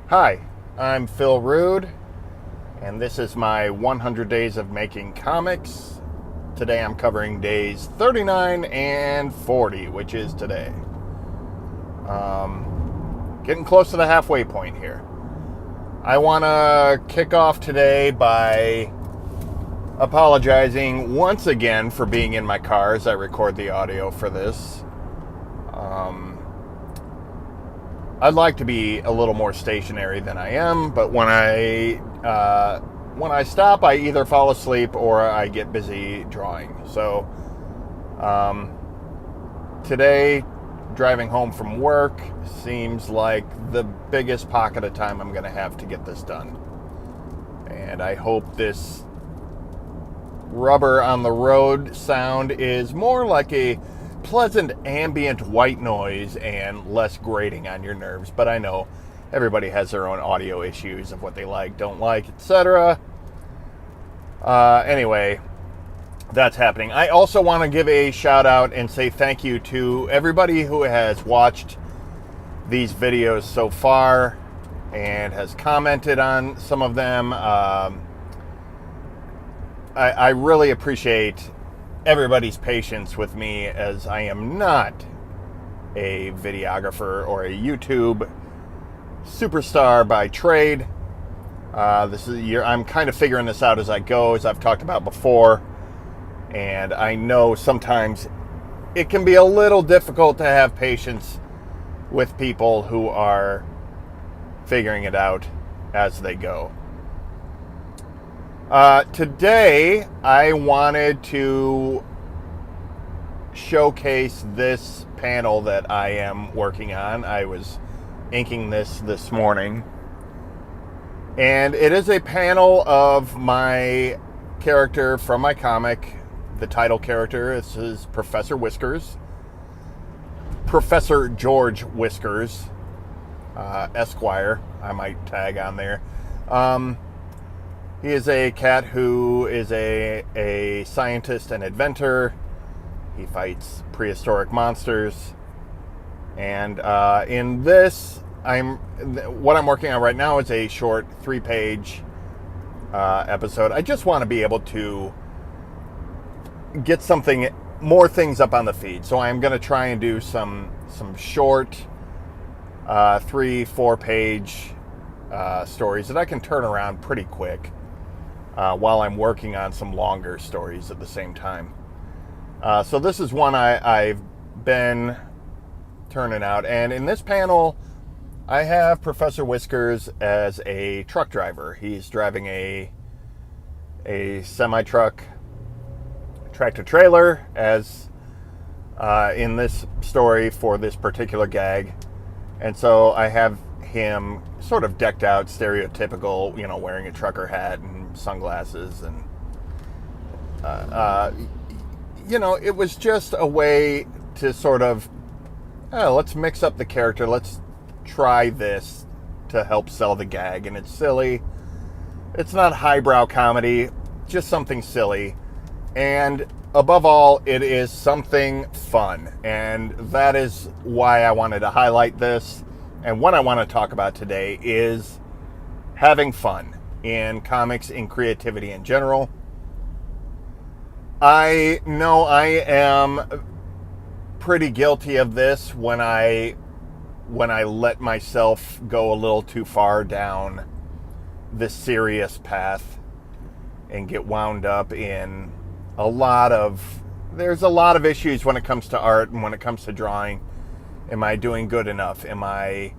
Hi, I'm Phil Rude, and this is my 100 Days of Making Comics. Today I'm covering days 39 and 40, which is today. Getting close to the halfway point here. I want to kick off today by apologizing once again for being in my car as I record the audio for this. I'd like to be a little more stationary than I am, but when I stop, I either fall asleep or I get busy drawing. So today, driving home from work seems like the biggest pocket of time I'm going to have to get this done. And I hope this rubber on the road sound is more like a pleasant ambient white noise and less grating on your nerves. But I know everybody has their own audio issues of what they like, don't like, etc. Anyway, that's happening. I also want to give a shout out and say thank you to everybody who has watched these videos so far and has commented on some of them. I really appreciate everybody's patience with me, as I am not a videographer or a YouTube superstar by trade. I'm kind of figuring this out as I go, as I've talked about before, and I know sometimes it can be a little difficult to have patience with people who are figuring it out as they go. Today, I wanted to showcase this panel that I am working on. I was inking this morning. And it is a panel of my character from my comic, the title character. This is Professor Whiskers. Professor George Whiskers, Esquire, I might tag on there. He is a cat who is a scientist and inventor. He fights prehistoric monsters. And in this, what I'm working on right now is a short 3-page episode. I just want to be able to get more things up on the feed. So I'm going to try and do some short 3-4 page stories that I can turn around pretty quick. While I'm working on some longer stories at the same time. So this is one I've been turning out. And in this panel, I have Professor Whiskers as a truck driver. He's driving a semi-truck tractor-trailer, as in this story for this particular gag. And so I have him sort of decked out, stereotypical, wearing a trucker hat and sunglasses, and it was just a way to sort of, let's mix up the character, let's try this to help sell the gag. And it's silly, it's not highbrow comedy, just something silly, and above all, it is something fun. And that is why I wanted to highlight this. And what I want to talk about today is having fun in comics, in creativity in general. I know I am pretty guilty of this when I let myself go a little too far down this serious path and get wound up in there's a lot of issues when it comes to art and when it comes to drawing. Am I doing good enough? Am I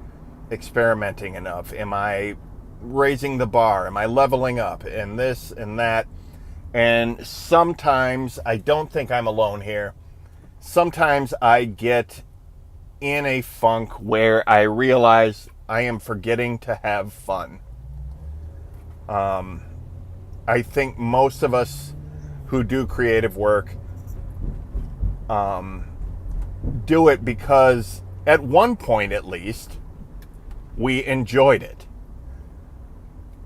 experimenting enough? Am I raising the bar? Am I leveling up? And this and that. And sometimes, I don't think I'm alone here, sometimes I get in a funk where I realize I am forgetting to have fun. I think most of us who do creative work do it because at one point at least we enjoyed it.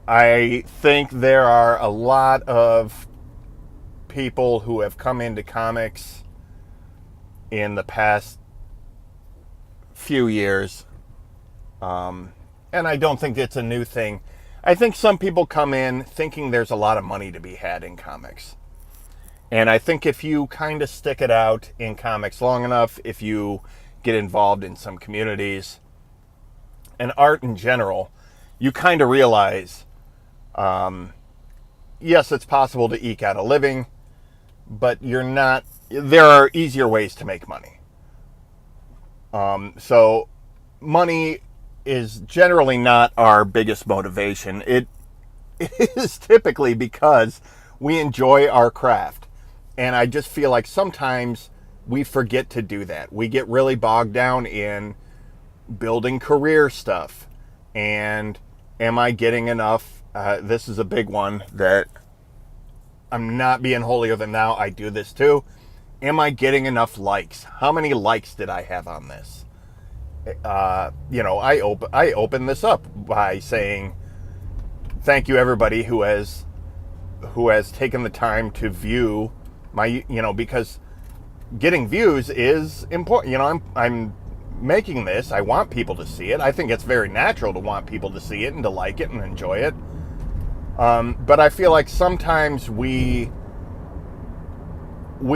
I think there are a lot of people who have come into comics in the past few years and I don't think it's a new thing. I think some people come in thinking there's a lot of money to be had in comics. And I think if you kind of stick it out in comics long enough, if you get involved in some communities and art in general, you kind of realize, yes, it's possible to eke out a living, but there are easier ways to make money. So money is generally not our biggest motivation. It is typically because we enjoy our craft. And I just feel like sometimes we forget to do that. We get really bogged down in building career stuff. And am I getting enough? This is a big one that I'm not being holier than thou. I do this too. Am I getting enough likes? How many likes did I have on this? I open this up by saying thank you everybody who has taken the time to view my, because getting views is important. I'm making this. I want people to see it. I think it's very natural to want people to see it and to like it and enjoy it. But I feel like sometimes we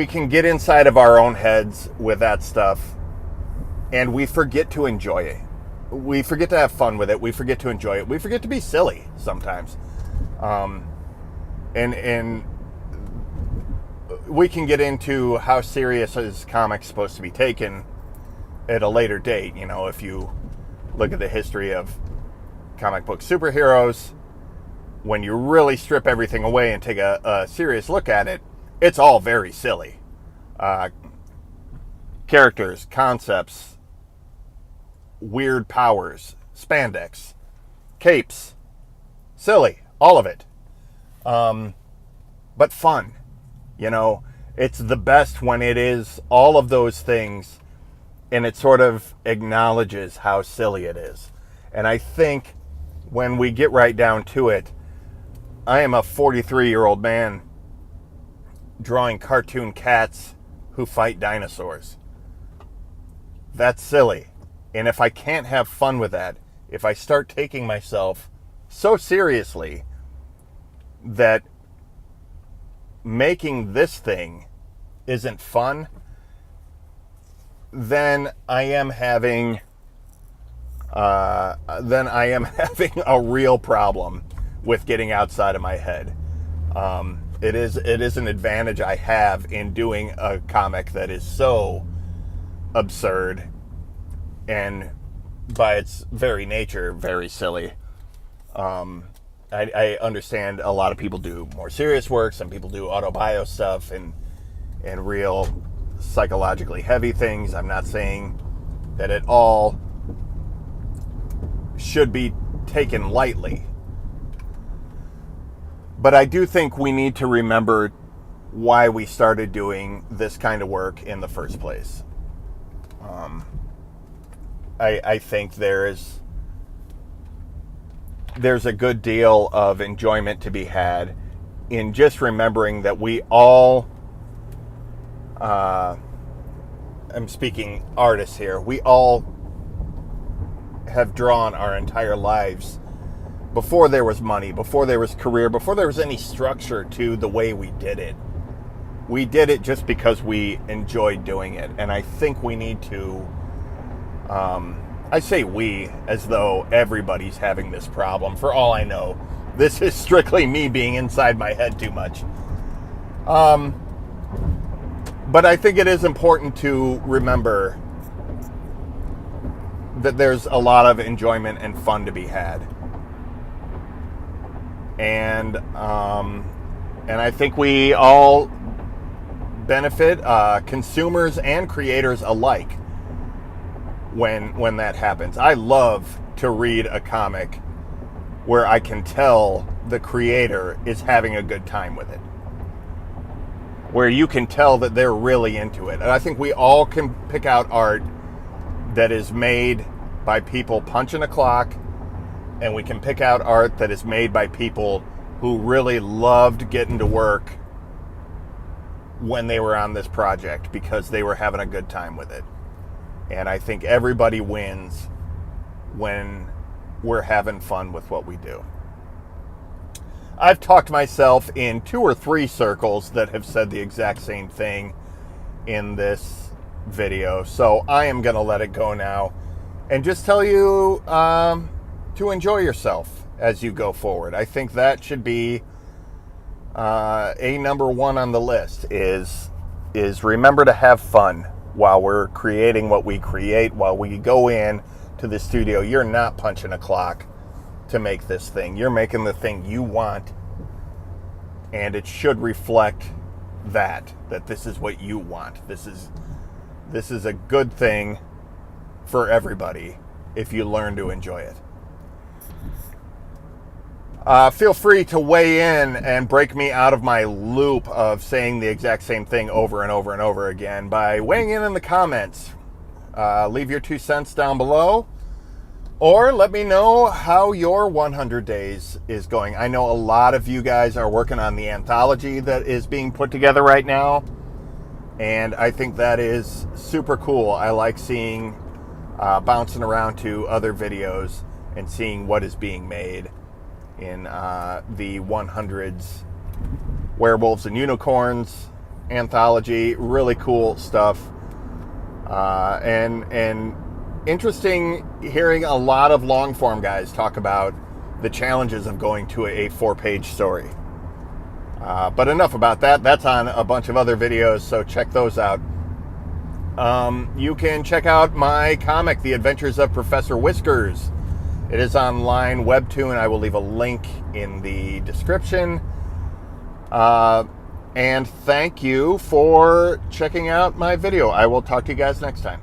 can get inside of our own heads with that stuff, and we forget to enjoy it. We forget to have fun with it. We forget to enjoy it. We forget to be silly sometimes. And we can get into how serious is comics supposed to be taken at a later date. If you look at the history of comic book superheroes, when you really strip everything away and take a serious look at it, it's all very silly. Characters, concepts, weird powers, spandex, capes, silly, all of it. But fun. It's the best when it is all of those things and it sort of acknowledges how silly it is. And I think when we get right down to it, I am a 43-year-old man drawing cartoon cats who fight dinosaurs. That's silly. And if I can't have fun with that, if I start taking myself so seriously that making this thing isn't fun, then I am having a real problem with getting outside of my head. It is an advantage I have in doing a comic that is so absurd and by its very nature very silly. I understand a lot of people do more serious work. Some people do autobio stuff and real psychologically heavy things. I'm not saying that it all should be taken lightly. But I do think we need to remember why we started doing this kind of work in the first place. I think there's a good deal of enjoyment to be had in just remembering that we all, I'm speaking artists here, we all have drawn our entire lives before there was money, before there was career, before there was any structure to the way we did it. We did it just because we enjoyed doing it. And I think we need to, I say we as though everybody's having this problem. For all I know, this is strictly me being inside my head too much. But I think it is important to remember that there's a lot of enjoyment and fun to be had. And I think we all benefit, consumers and creators alike, when that happens. I love to read a comic where I can tell the creator is having a good time with it, where you can tell that they're really into it. And I think we all can pick out art that is made by people punching a clock, and we can pick out art that is made by people who really loved getting to work when they were on this project because they were having a good time with it. And I think everybody wins when we're having fun with what we do. I've talked myself in 2 or 3 circles that have said the exact same thing in this video, so I am going to let it go now and just tell you to enjoy yourself as you go forward. I think that should be a number 1 on the list, is remember to have fun while we're creating what we create. While we go in to the studio, you're not punching a clock to make this thing. You're making the thing you want, and it should reflect that this is what you want. This is a good thing for everybody if you learn to enjoy it. Feel free to weigh in and break me out of my loop of saying the exact same thing over and over and over again by weighing in the comments. Leave your 2 cents down below, or let me know how your 100 days is going. I know a lot of you guys are working on the anthology that is being put together right now, and I think that is super cool. I like seeing, bouncing around to other videos and seeing what is being made in the 100s Werewolves and Unicorns anthology. Really cool stuff, and interesting hearing a lot of long form guys talk about the challenges of going to a 4-page story. But enough about that. That's on a bunch of other videos, so check those out. You can check out my comic, The Adventures of Professor Whiskers. It is online webtoon. I will leave a link in the description. And thank you for checking out my video. I will talk to you guys next time.